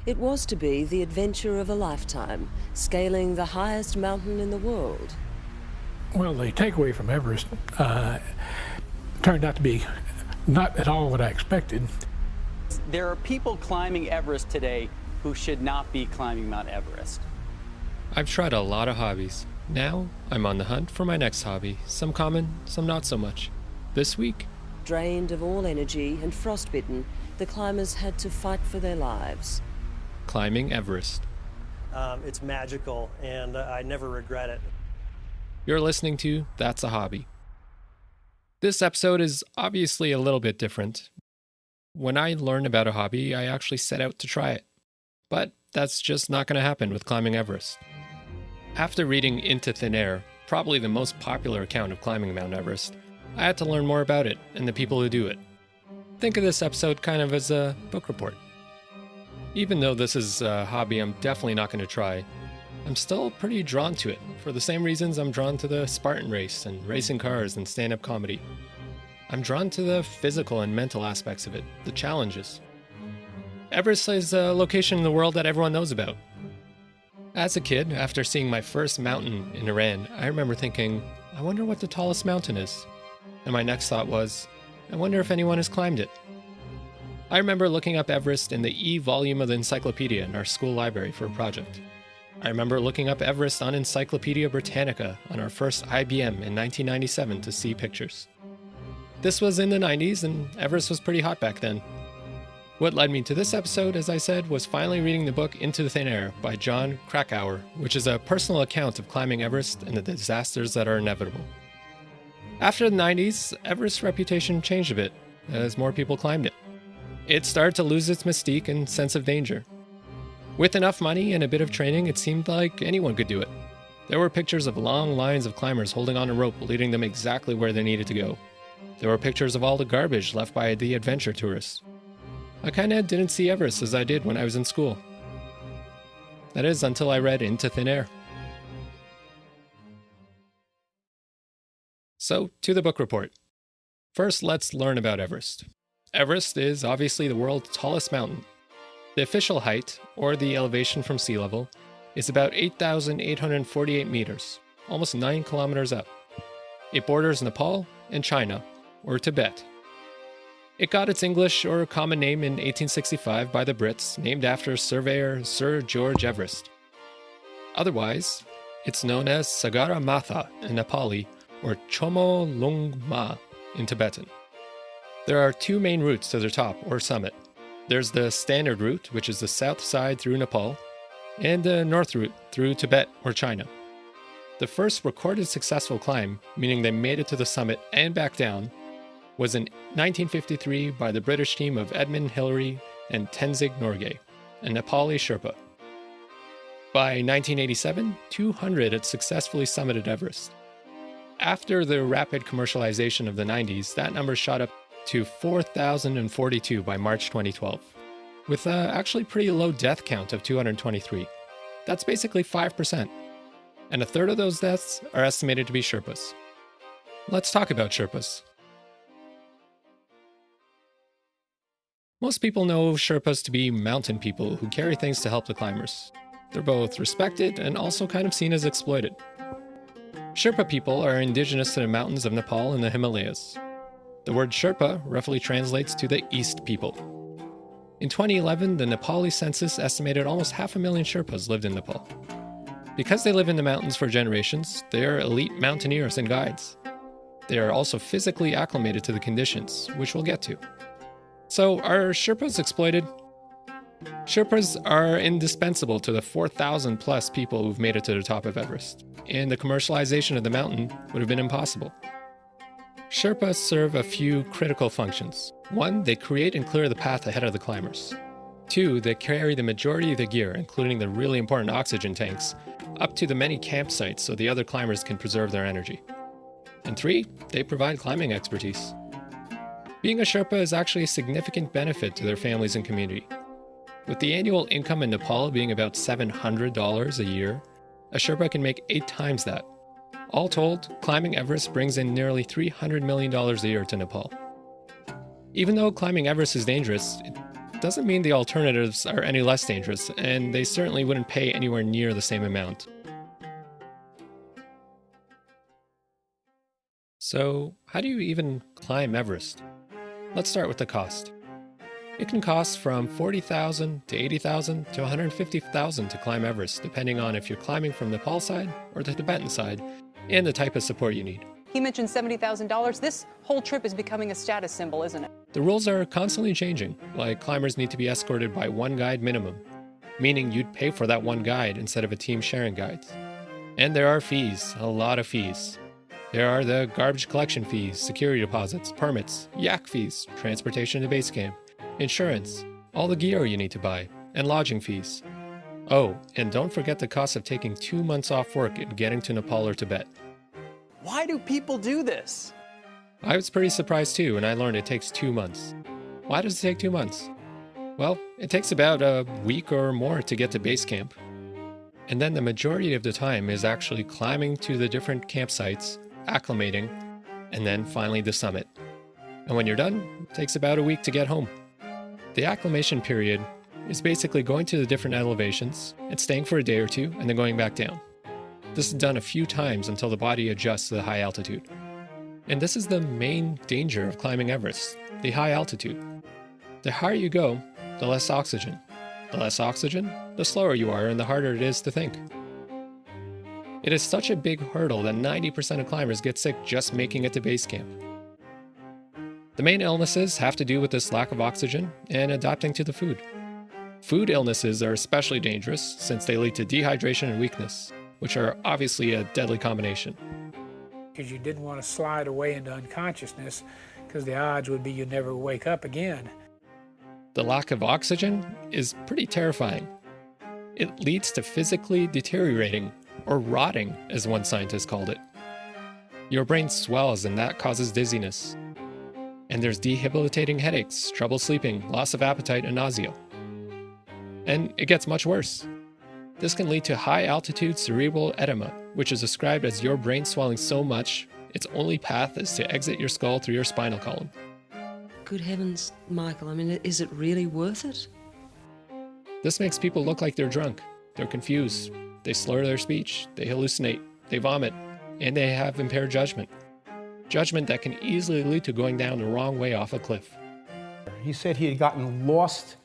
It was to be the adventure of a lifetime, scaling the highest mountain in the world. Well, the takeaway from Everest turned out to be not at all what I expected. There are people climbing Everest today who should not be climbing Mount Everest. I've tried a lot of hobbies. Now, I'm on the hunt for my next hobby, some common, some not so much. This week, Drained of all energy and frostbitten, the climbers had to fight for their lives. climbing Everest. It's magical, and I never regret it. You're listening to That's a Hobby. This episode is obviously a little bit different. When I learn about a hobby, I actually set out to try it. But that's just not going to happen with climbing Everest. After reading Into Thin Air, probably the most popular account of climbing Mount Everest, I had to learn more about it and the people who do it. Think of this episode kind of as a book report. Even though this is a hobby I'm definitely not going to try, I'm still pretty drawn to it, for the same reasons I'm drawn to the Spartan race and racing cars and stand-up comedy. I'm drawn to the physical and mental aspects of it, the challenges. Everest is a location in the world that everyone knows about. As a kid, after seeing my first mountain in Iran, I remember thinking, I wonder what the tallest mountain is. And my next thought was, I wonder if anyone has climbed it. I remember looking up Everest in the E-volume of the encyclopedia in our school library for a project. I remember looking up Everest on Encyclopedia Britannica on our first IBM in 1997 to see pictures. This was in the 90s, and Everest was pretty hot back then. What led me to this episode, as I said, was finally reading the book Into Thin Air by John Krakauer, which is a personal account of climbing Everest and the disasters that are inevitable. After the 90s, Everest's reputation changed a bit, as more people climbed it. It started to lose its mystique and sense of danger. With enough money and a bit of training, it seemed like anyone could do it. There were pictures of long lines of climbers holding on a rope, leading them exactly where they needed to go. There were pictures of all the garbage left by the adventure tourists. I kinda didn't see Everest as I did when I was in school. That is, until I read Into Thin Air. So, to the book report. First, let's learn about Everest. Everest is obviously the world's tallest mountain. The official height, or the elevation from sea level, is about 8,848 meters, almost 9 kilometers up. It borders Nepal and China, or Tibet. It got its English or common name in 1865 by the Brits, named after surveyor Sir George Everest. Otherwise, it's known as Sagara Matha in Nepali, or Chomo Lungma in Tibetan. There are two main routes to the top, or summit. There's the standard route, which is the south side through Nepal, and the north route through Tibet or China. The first recorded successful climb, meaning they made it to the summit and back down, was in 1953 by the British team of Edmund Hillary and Tenzing Norgay, a Nepali Sherpa. By 1987, 200 had successfully summited Everest. After the rapid commercialization of the 90s, that number shot up to 4,042 by March 2012, with an actually pretty low death count of 223. That's basically 5%. And a third of those deaths are estimated to be Sherpas. Let's talk about Sherpas. Most people know Sherpas to be mountain people who carry things to help the climbers. They're both respected and also kind of seen as exploited. Sherpa people are indigenous to the mountains of Nepal and the Himalayas. The word Sherpa roughly translates to the East people. In 2011, the Nepali census estimated almost 500,000 Sherpas lived in Nepal. Because they live in the mountains for generations, they are elite mountaineers and guides. They are also physically acclimated to the conditions, which we'll get to. So, are Sherpas exploited? Sherpas are indispensable to the 4,000 plus people who've made it to the top of Everest, and the commercialization of the mountain would have been impossible. Sherpas serve a few critical functions. 1, they create and clear the path ahead of the climbers. 2, they carry the majority of the gear, including the really important oxygen tanks, up to the many campsites so the other climbers can preserve their energy. And 3, they provide climbing expertise. Being a Sherpa is actually a significant benefit to their families and community. With the annual income in Nepal being about $700 a year, a Sherpa can make 8 times that. All told, climbing Everest brings in nearly $300 million a year to Nepal. Even though climbing Everest is dangerous, doesn't mean the alternatives are any less dangerous, and they certainly wouldn't pay anywhere near the same amount. So, how do you even climb Everest? Let's start with the cost. It can cost from $40,000 to $80,000 to $150,000 to climb Everest, depending on if you're climbing from the Nepal side or the Tibetan side, and the type of support you need. He mentioned $70,000. This whole trip is becoming a status symbol, isn't it? The rules are constantly changing, like climbers need to be escorted by one guide minimum, meaning you'd pay for that one guide instead of a team sharing guides. And there are fees, a lot of fees. There are the garbage collection fees, security deposits, permits, yak fees, transportation to base camp, insurance, all the gear you need to buy, and lodging fees. Oh, and don't forget the cost of taking 2 months off work and getting to Nepal or Tibet. Why do people do this? I was pretty surprised too when I learned it takes 2 months. Why does it take 2 months? Well, it takes about a week or more to get to base camp. And then the majority of the time is actually climbing to the different campsites, acclimating, and then finally the summit. And when you're done, it takes about a week to get home. The acclimation period is basically going to the different elevations and staying for a day or two and then going back down. This is done a few times until the body adjusts to the high altitude. And this is the main danger of climbing Everest, the high altitude. The higher you go, the less oxygen. The less oxygen, the slower you are and the harder it is to think. It is such a big hurdle that 90% of climbers get sick just making it to base camp. The main illnesses have to do with this lack of oxygen and adapting to the food. Food illnesses are especially dangerous since they lead to dehydration and weakness, which are obviously a deadly combination. Because you didn't want to slide away into unconsciousness, because the odds would be you'd never wake up again. The lack of oxygen is pretty terrifying. It leads to physically deteriorating, or rotting, as one scientist called it. Your brain swells and that causes dizziness. And there's debilitating headaches, trouble sleeping, loss of appetite, and nausea. And it gets much worse. This can lead to high-altitude cerebral edema, which is described as your brain swelling so much, its only path is to exit your skull through your spinal column. Good heavens, Michael, I mean, is it really worth it? This makes people look like they're drunk. They're confused. They slur their speech. They hallucinate. They vomit. And they have impaired judgment. Judgment that can easily lead to going down the wrong way off a cliff. He said he had gotten lost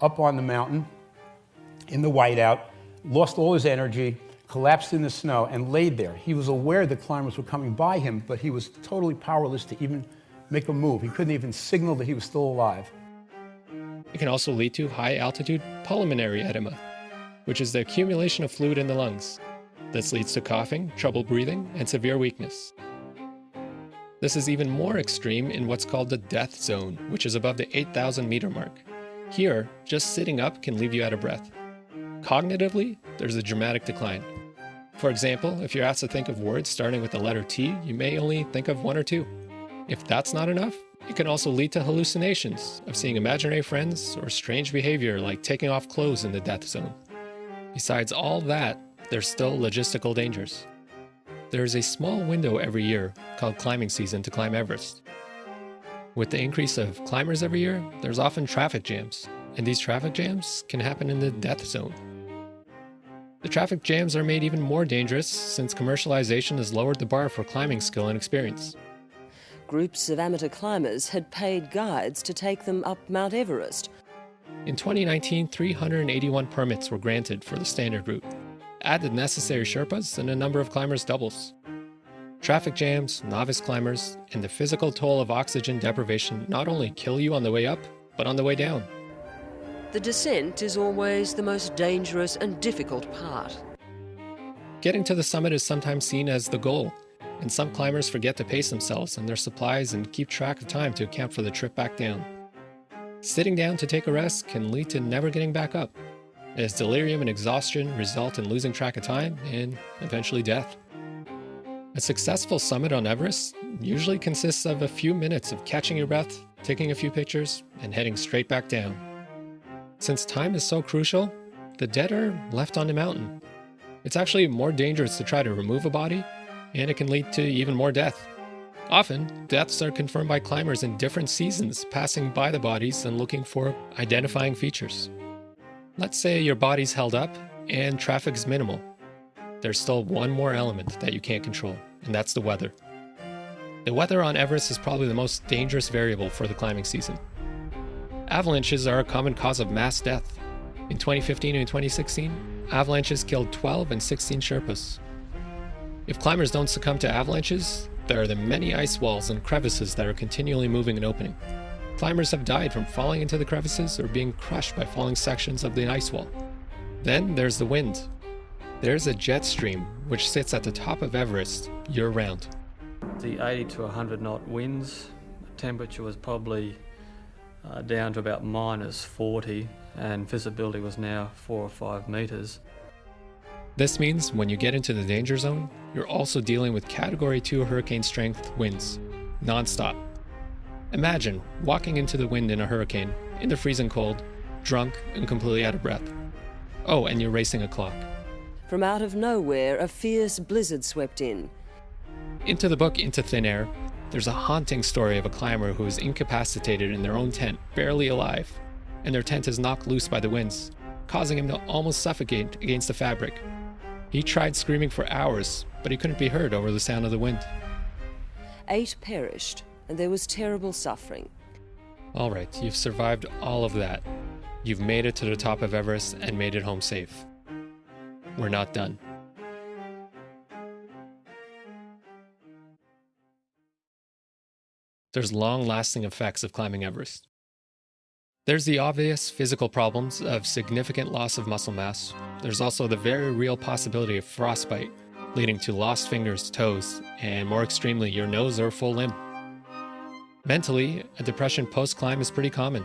up on the mountain in the whiteout, lost all his energy, collapsed in the snow, and laid there. He was aware the climbers were coming by him, but he was totally powerless to even make a move. He couldn't even signal that he was still alive. It can also lead to high-altitude pulmonary edema, which is the accumulation of fluid in the lungs. This leads to coughing, trouble breathing, and severe weakness. This is even more extreme in what's called the death zone, which is above the 8,000 meter mark. Here, just sitting up can leave you out of breath. Cognitively, there's a dramatic decline. For example, if you're asked to think of words starting with the letter T, you may only think of one or two. If that's not enough, it can also lead to hallucinations of seeing imaginary friends or strange behavior like taking off clothes in the death zone. Besides all that, there's still logistical dangers. There is a small window every year called climbing season to climb Everest. With the increase of climbers every year, there's often traffic jams, and these traffic jams can happen in the death zone. The traffic jams are made even more dangerous since commercialization has lowered the bar for climbing skill and experience. Groups of amateur climbers had paid guides to take them up Mount Everest. In 2019, 381 permits were granted for the standard route. Add the necessary Sherpas and the number of climbers doubles. Traffic jams, novice climbers, and the physical toll of oxygen deprivation not only kill you on the way up, but on the way down. The descent is always the most dangerous and difficult part. Getting to the summit is sometimes seen as the goal, and some climbers forget to pace themselves and their supplies and keep track of time to account for the trip back down. Sitting down to take a rest can lead to never getting back up, as delirium and exhaustion result in losing track of time and eventually death. A successful summit on Everest usually consists of a few minutes of catching your breath, taking a few pictures, and heading straight back down. Since time is so crucial, the dead are left on the mountain. It's actually more dangerous to try to remove a body, and it can lead to even more death. Often, deaths are confirmed by climbers in different seasons, passing by the bodies and looking for identifying features. Let's say your body's held up and traffic is minimal. There's still one more element that you can't control, and that's the weather. The weather on Everest is probably the most dangerous variable for the climbing season. Avalanches are a common cause of mass death. In 2015 and 2016, avalanches killed 12 and 16 Sherpas. If climbers don't succumb to avalanches, there are the many ice walls and crevices that are continually moving and opening. Climbers have died from falling into the crevices or being crushed by falling sections of the ice wall. Then there's the wind. There's a jet stream which sits at the top of Everest year-round. The 80 to 100 knot winds, the temperature was probably down to about -40, and visibility was now 4 or 5 meters. This means when you get into the danger zone, you're also dealing with Category 2 hurricane strength winds, non-stop. Imagine walking into the wind in a hurricane, in the freezing cold, drunk and completely out of breath. Oh, and you're racing a clock. From out of nowhere, a fierce blizzard swept in. Into the book Into Thin Air, there's a haunting story of a climber who is incapacitated in their own tent, barely alive, and their tent is knocked loose by the winds, causing him to almost suffocate against the fabric. He tried screaming for hours, but he couldn't be heard over the sound of the wind. 8 perished, and there was terrible suffering. All right, you've survived all of that. You've made it to the top of Everest and made it home safe. We're not done. There's long-lasting effects of climbing Everest. There's the obvious physical problems of significant loss of muscle mass. There's also the very real possibility of frostbite, leading to lost fingers, toes, and more extremely, your nose or full limb. Mentally, a depression post-climb is pretty common.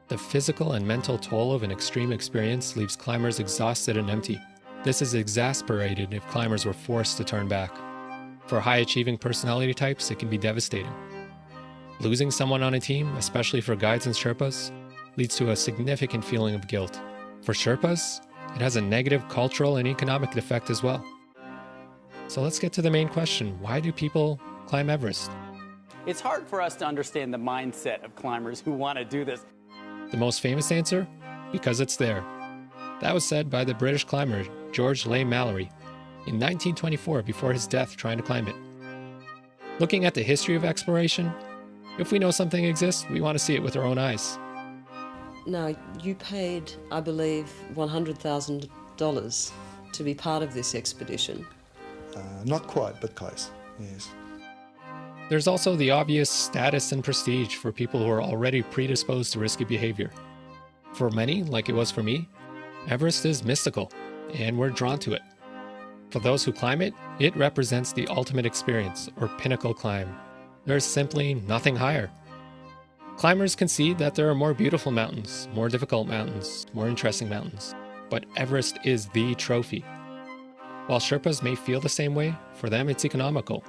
The physical and mental toll of an extreme experience leaves climbers exhausted and empty. This is exasperated if climbers were forced to turn back. For high-achieving personality types, it can be devastating. Losing someone on a team, especially for guides and Sherpas, leads to a significant feeling of guilt. For Sherpas, it has a negative cultural and economic effect as well. So let's get to the main question. Why do people climb Everest? It's hard for us to understand the mindset of climbers who want to do this. The most famous answer? Because it's there. That was said by the British climber George Leigh Mallory in 1924 before his death trying to climb it. Looking at the history of exploration, if we know something exists, we want to see it with our own eyes. Now, you paid, I believe, $100,000 to be part of this expedition. Not quite, but close, yes. There's also the obvious status and prestige for people who are already predisposed to risky behavior. For many, like it was for me, Everest is mystical, and we're drawn to it. For those who climb it, it represents the ultimate experience, or pinnacle climb. There's simply nothing higher. Climbers concede that there are more beautiful mountains, more difficult mountains, more interesting mountains, but Everest is the trophy. While Sherpas may feel the same way, for them it's economical.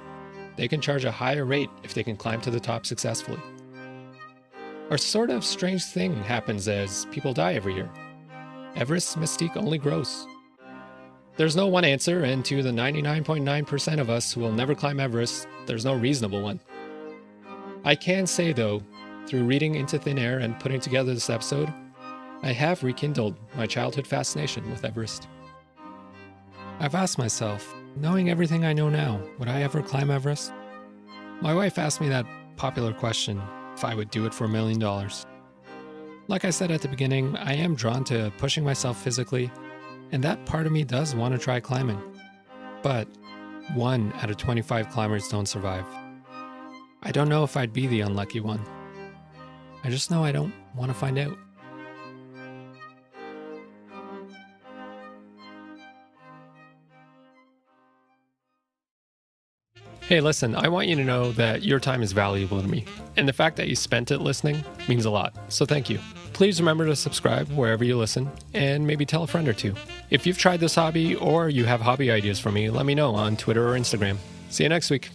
They can charge a higher rate if they can climb to the top successfully. A sort of strange thing happens as people die every year. Everest's mystique only grows. There's no one answer, and to the 99.9% of us who will never climb Everest, there's no reasonable one. I can say, though, through reading Into Thin Air and putting together this episode, I have rekindled my childhood fascination with Everest. I've asked myself, knowing everything I know now, would I ever climb Everest? My wife asked me that popular question, if I would do it for $1 million. Like I said at the beginning, I am drawn to pushing myself physically, and that part of me does want to try climbing. But 1 out of 25 climbers don't survive. I don't know if I'd be the unlucky one. I just know I don't want to find out. Hey, listen, I want you to know that your time is valuable to me, and the fact that you spent it listening means a lot, so thank you. Please remember to subscribe wherever you listen, and maybe tell a friend or two. If you've tried this hobby or you have hobby ideas for me, let me know on Twitter or Instagram. See you next week.